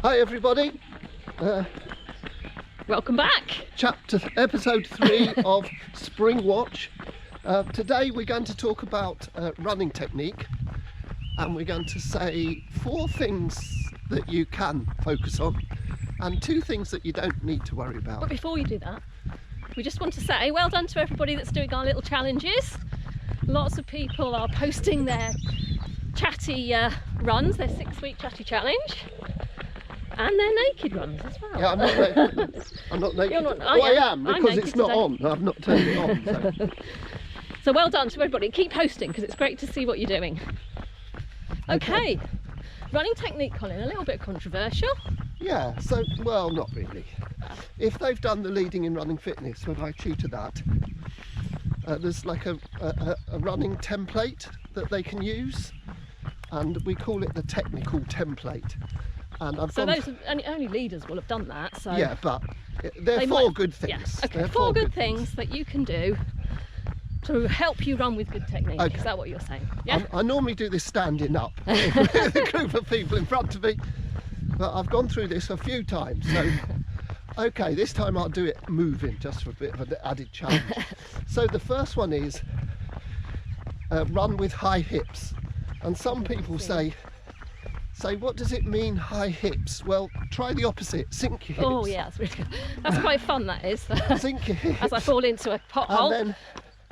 Hi everybody, Welcome back. episode 3 of Spring Watch. Today we're going to talk about running technique, and we're going to say 4 things that you can focus on and 2 things that you don't need to worry about. But before you do that, we just want to say well done to everybody that's doing our little challenges. Lots of people are posting their chatty runs, their 6-week chatty challenge, and their naked runs as well. Yeah, I'm not naked. I'm not naked. You're not, well, I am, I'm because naked it's not today. on. I've not turned it on. So. So well done to everybody. Keep posting because it's great to see what you're doing. Okay. Running technique, Colin, a little bit controversial. Yeah, so, well, not really. If they've done the Leading in Running Fitness, when I tutor that, there's like a running template that they can use, and we call it the technical template. And I've So gone those only leaders will have done that. So yeah, but they're they 4 might- good things. Yeah. Okay, They're 4 good things that you can do to help you run with good technique. Okay. Is that what you're saying? Yeah. I normally do this standing up with a group of people in front of me, but I've gone through this a few times. So, okay, this time I'll do it moving, just for a bit of an added challenge. So the first one is run with high hips, and some people say, what does it mean, high hips? Well, try the opposite, sink your hips. Oh yeah, that's really good. That's quite fun, that is. Sink your hips. As I fall into a pothole. And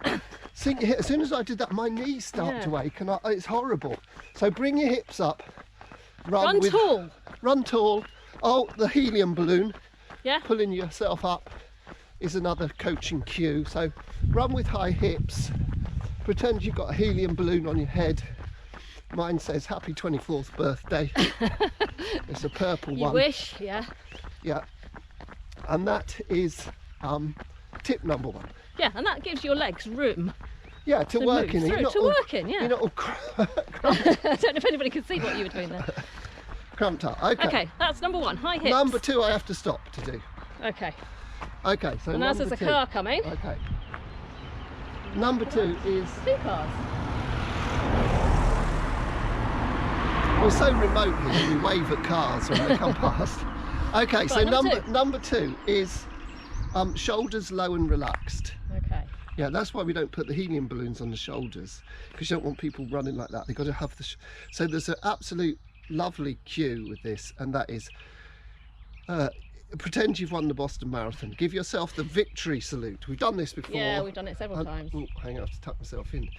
then sink your hips. As soon as I did that, my knees start to ache, and it's horrible. So bring your hips up. Run tall. Run tall. Oh, the helium balloon. Yeah. Pulling yourself up is another coaching cue. So run with high hips. Pretend you've got a helium balloon on your head. Mine says happy 24th birthday. It's a purple You one. wish, yeah. Yeah. And that is tip number 1. Yeah, and that gives your legs room Yeah, to work move in. through, to work in, yeah. You're not all I don't know if anybody can see what you were doing there. cramped up. Okay. Okay, that's number 1, high hips. Number 2, I have to stop to do. Okay. Okay, so And as number there's a 2. car coming. Okay. Number 2 is 2 cars. we're so remote here. We wave at cars when they come past. Okay, so Right, number number 2 is shoulders low and relaxed. Okay. Yeah, that's why we don't put the helium balloons on the shoulders, because you don't want people running like that. They've got to have the. So there's an absolute lovely cue with this, and that is pretend you've won the Boston Marathon. Give yourself the victory salute. We've done this before. Yeah, we've done it several times. Oh, hang on, I have to tuck myself in.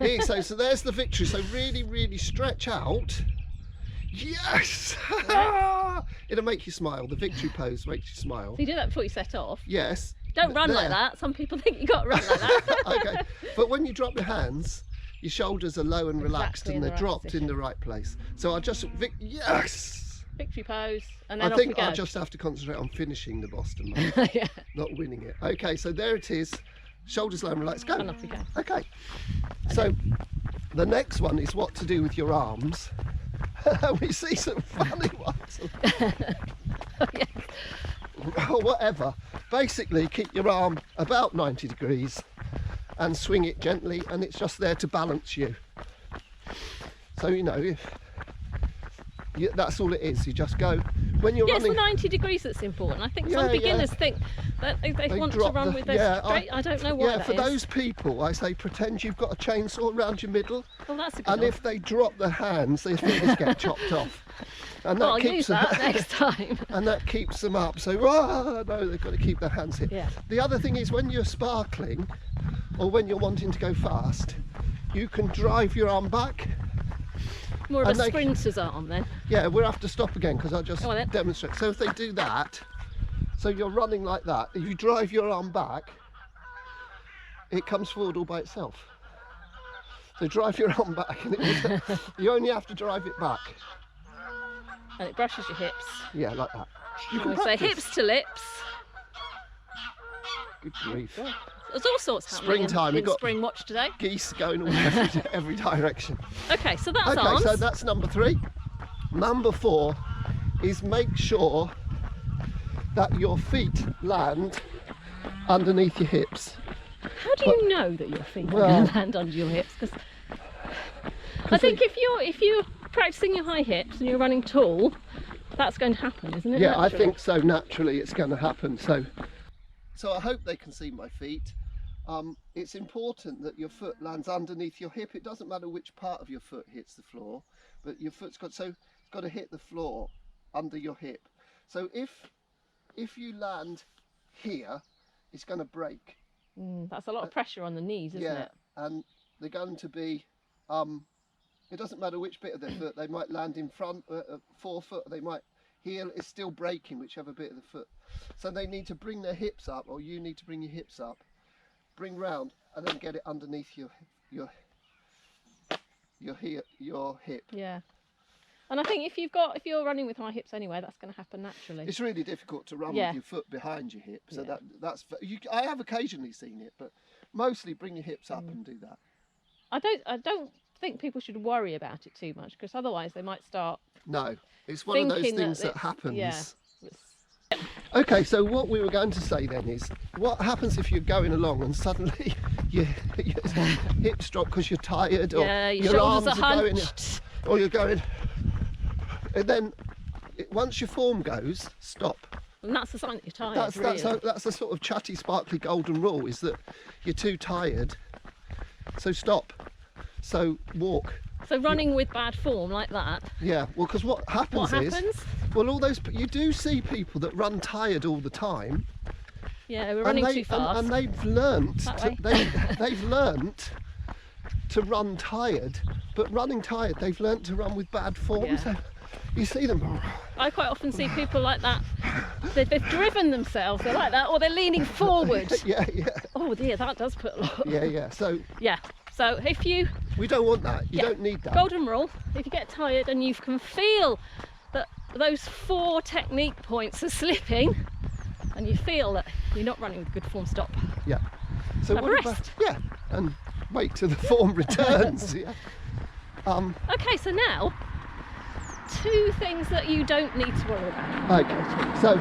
Here, so there's the victory. So really, really stretch out. Yes! It'll make you smile. The victory pose makes you smile. So you do that before you set off. Yes. Don't run like There. that. Some people think you got to run like that. Okay, but when you drop your hands, your shoulders are low and relaxed, Exactly in and the they're right dropped in position. the right place. So I just Victory pose, and then I off we think go. I just have to concentrate on finishing the Boston Marathon, Yeah, not winning it. Okay, so there it is. Shoulders low and relaxed. Go. and off we go. Okay. So the next one is what to do with your arms. We see some funny ones. Or whatever. Basically, keep your arm about 90 degrees and swing it gently, and it's just there to balance you. So that's all it is. You just go when you're Yeah, it's the running. 90 degrees that's important. I think Yeah, some yeah. beginners think that they want to drop run the- with their yeah, straight. I don't know why Yeah, that for is. those people, I say pretend you've got a chainsaw around your middle, Well, that's a good and one. if they drop their hands, their fingers get chopped off, and that I'll keeps use them. that next time. And that keeps them up. So no, they've got to keep their hands here. Yeah. The other thing is when you're sparkling, or when you're wanting to go fast, you can drive your arm back. More of And a they- sprinter's arm then. Yeah, we'll have to stop again because I'll just Go on then. demonstrate. So if they do that, so you're running like that, if you drive your arm back, it comes forward all by itself. So drive your arm back, and you only have to drive it back. And it brushes your hips. Yeah, like that. You can We say practice. hips to lips. Good grief. There's all sorts happening Springtime, in we've got- Spring Watch today. Geese going all every direction. Okay, so that's Okay, arms. so that's number 3. Number 4 is make sure that your feet land underneath your hips. How do you know that your feet are Well- going to land under your hips? Because I think if you're practicing your high hips and you're running tall, that's going to happen, isn't it? Yeah, I naturally? think so. Naturally, it's going to happen. So I hope they can see my feet. It's important that your foot lands underneath your hip. It doesn't matter which part of your foot hits the floor, but your foot's got to hit the floor under your hip. So if you land here, it's going to break. That's a lot of pressure on the knees, isn't Yeah, it? and they're going to be. It doesn't matter which bit of their foot. They might land in front, forefoot. They might heel. It's still breaking whichever bit of the foot. So they need to bring their hips up, or you need to bring your hips up, bring round, and then get it underneath your hip. Yeah. And I think if you're running with high hips anyway, that's going to happen naturally. It's really difficult to run Yeah. with your foot behind your hip. So Yeah. I have occasionally seen it, but mostly bring your hips up and do that. I don't think people should worry about it too much, because otherwise they might start No, it's one of those thinking things that it's- happens. Yeah. Okay, so what we were going to say then is, what happens if you're going along and suddenly your hips drop because you're tired, or Yeah, your your shoulders arms are going, hunched. or you're going, and then once your form goes, stop. And that's a sign that you're tired, That's really. that's a sort of chatty, sparkly golden rule, is that you're too tired, so stop. So walk. So running with bad form like that, Yeah, well, because what happens what is, happens? well, you do see people that run tired all the time. Yeah, we're running too fast. And they've learnt That way. they've learnt to run tired, but running tired, they've learnt to run with bad form. Yeah. So you see them. I quite often see people like that. They've driven themselves. They're like that, or they're leaning forward. Yeah. Oh dear, that does put a lot. Yeah. So Yeah. So if you we don't want that. You Yeah. don't need that. golden rule, if you get tired and you can feel that those 4 technique points are slipping, and you feel that you're not running with good form, stop. Yeah. So Have a what rest. about and wait till the form returns. Yeah. Okay, so now 2 things that you don't need to worry about. Okay. So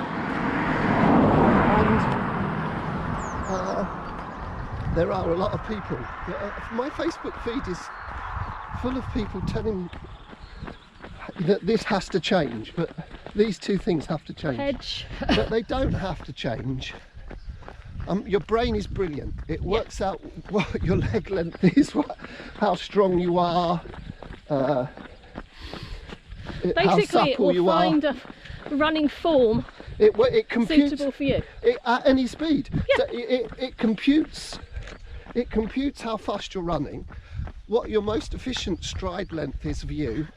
there are a lot of people. My Facebook feed is full of people telling that this has to change, but these 2 things have to change. Hedge. But they don't have to change. Your brain is brilliant. It works out what your leg length is, how strong you are, how Basically, it supple will you are. find a running form It computes suitable for you. at any speed. Yeah. So it computes how fast you're running, what your most efficient stride length is for you.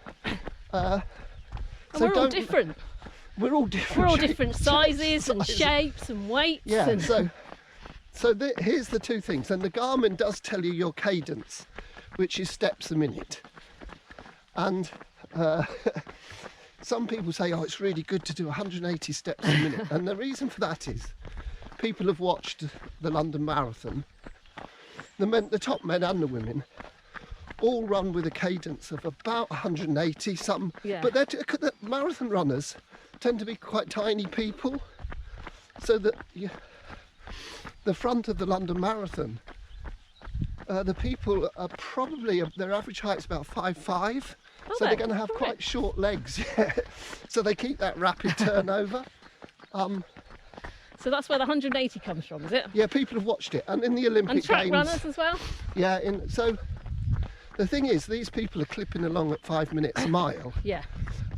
And we're all different. We're all different. We're all shapes, different sizes and sizes. shapes and weights. Yeah. And So here's the 2 things, and the Garmin does tell you your cadence, which is steps a minute. And some people say, oh, it's really good to do 180 steps a minute. And the reason for that is people have watched the London Marathon. The top men and the women all run with a cadence of about 180, some. Yeah. But the marathon runners tend to be quite tiny people. So that the front of the London Marathon, the people are probably, their average height is about 5'5". So they're going to have quite short legs. So they keep that rapid turnover. so that's where the 180 comes from, is it? Yeah, people have watched it. And in the Olympic And track Games, runners as well? yeah, so the thing is, these people are clipping along at 5 minutes a mile. Yeah.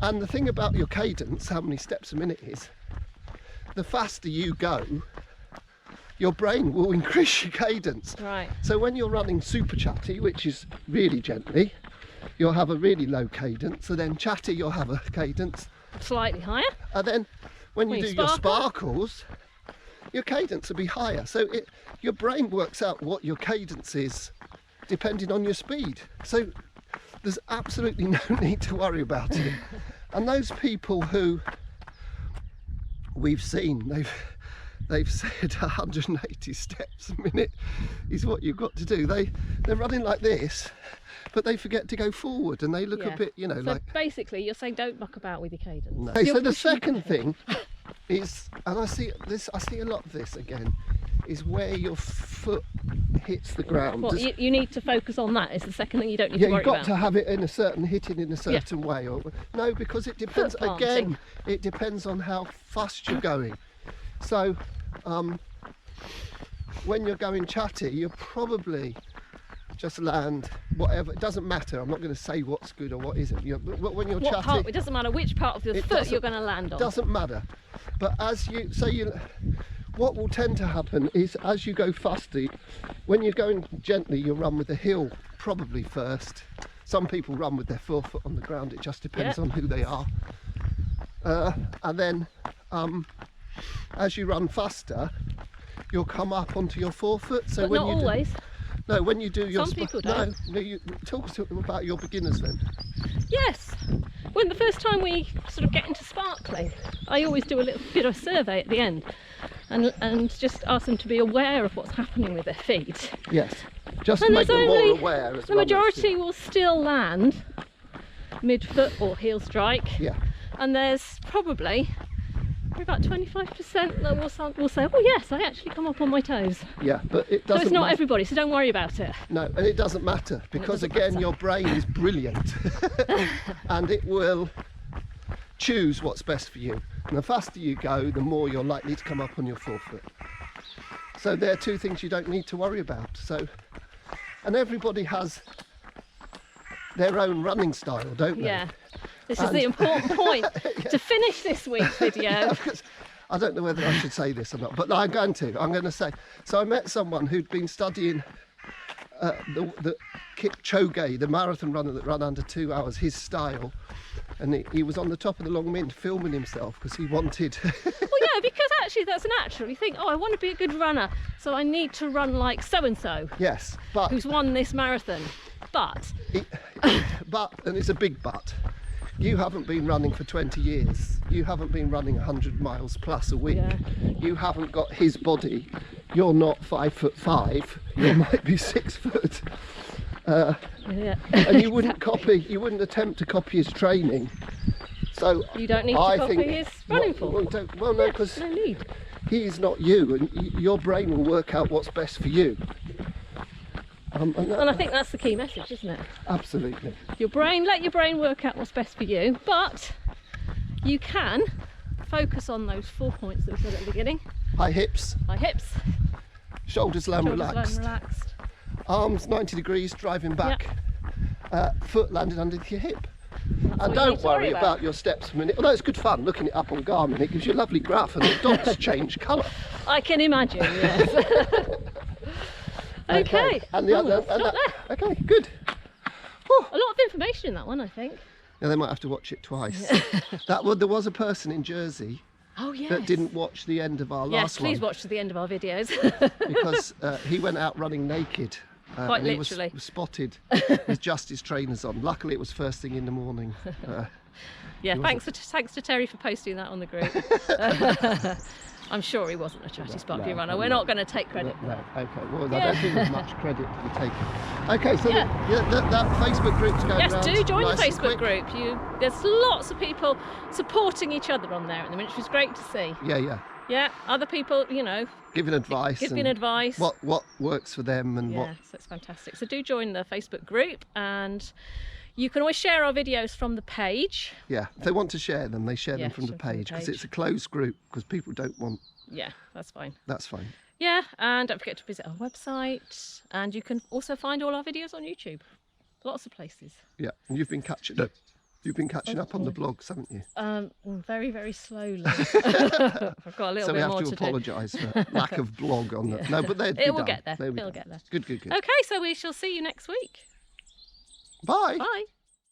And the thing about your cadence, how many steps a minute is, the faster you go, your brain will increase your cadence. Right. So when you're running super chatty, which is really gently, you'll have a really low cadence. So then chatty, you'll have a cadence. Slightly higher. And then when you When do you your sparkle. sparkles, your cadence will be higher. So your brain works out what your cadence is depending on your speed. So there's absolutely no need to worry about it. And those people who we've seen, they've said 180 steps a minute is what you've got to do. They're running like this, but they forget to go forward, and they look a bit, So like. basically, you're saying don't muck about with your cadence. No. You're So the pushing second ahead. thing is, and I see a lot of this again, is where your foot hits the ground. What, you need to focus on that. It's the second thing you don't need to Yeah, worry you've got about. to have it in a certain, hitting in a certain way. Or no, because it depends, Foot planting. again, it depends on how fast you're going. So when you're going chatty, you're probably just land whatever. It doesn't matter. I'm not going to say what's good or what isn't. But when you're What chatty, part, it doesn't matter which part of your It foot doesn't- you're going to land on. doesn't matter. But as you what will tend to happen is as you go faster, when you're going gently, you'll run with the heel probably first. Some people run with their forefoot on the ground. It just depends Yeah. on who they are. And then as you run faster, you'll come up onto your forefoot. So But when not you always. no, when you do your Some people don't. no, you talk to them about your beginners then. Yes. When the first time we sort of get into sparkling, I always do a little bit of a survey at the end and just ask them to be aware of what's happening with their feet. Yes, just to And make there's them more only- aware. As The runners do. majority will still land mid-foot or heel strike, Yeah. and there's probably about 25% that will say, oh yes, I actually come up on my toes. Yeah, but it So doesn't. it's not matter. everybody, so don't worry about it. No, and it doesn't matter because doesn't again, matter. your brain is brilliant, and it will choose what's best for you. And the faster you go, the more you're likely to come up on your forefoot. So there are two things you don't need to worry about. So, and everybody has their own running style, don't they? Yeah. This is the And- important point to finish this week's video. Because I don't know whether I should say this or not, but I'm going to say. So I met someone who'd been studying the Kipchoge, the marathon runner that ran under 2 hours, his style, and he was on the top of the Long Mint filming himself because he wanted. Well, yeah, because actually that's natural. You think, oh, I want to be a good runner, so I need to run like so-and-so Yes, but who's won this marathon. But and it's a big but. You haven't been running for 20 years. You haven't been running 100 miles plus a week. Yeah. You haven't got his body. You're not 5'5". You might be 6 foot. yeah, And you wouldn't you wouldn't attempt to copy his training. So you don't need to I copy think his running form. no, because No need. he's not you, and your brain will work out what's best for you. And I think that's the key message, isn't it? Absolutely. Let your brain work out what's best for you, but you can focus on those 4 points that we said at the beginning. High hips, High hips, shoulders land shoulders relaxed, relaxed. arms 90 degrees, driving back, foot landed underneath your hip. That's And what you don't need to worry about your steps a minute. Although it's good fun looking it up on Garmin, it gives you a lovely graph and the dots change colour. I can imagine, yes. Okay. And the Well, other, we'll stop there. okay, good. Whew. A lot of information in that one, I think. Yeah, they might have to watch it twice. There was a person in Jersey Oh, yes. that didn't watch the end of our Yes, last please one watch to the end of our videos. because he went out running naked. Quite and he literally. was spotted with just his trainers on. Luckily, it was first thing in the morning. Yeah, He thanks to Terry for posting that on the group. I'm sure he wasn't a chatty sparkly no, runner. no. We're not going to take credit. No, okay. Well, I Yeah. don't think there's much credit to be taken. Okay, so Yeah. that Facebook group's going Yes, around do join the nice and Facebook quick. group. There's lots of people supporting each other on there at the minute, which is great to see. Yeah. Yeah, other people, Giving advice. giving and advice. What works for them and Yeah, so it's fantastic. So do join the Facebook group, and you can always share our videos from the page. Yeah, if they want to share them, they share Yeah, them from the share from the page because page. it's a closed group because people don't want. Yeah, that's fine. That's fine. Yeah, and don't forget to visit our website, and you can also find all our videos on YouTube. Lots of places. Yeah, and you've been catching up. You've been catching up on the blogs, haven't you? Very, very slowly. I've got a little So we bit have more to to do. apologise for lack of blog on that. No, but they'll be It will done. get there. They'll be It'll done. get there. Good. Okay, so we shall see you next week. Bye. Bye.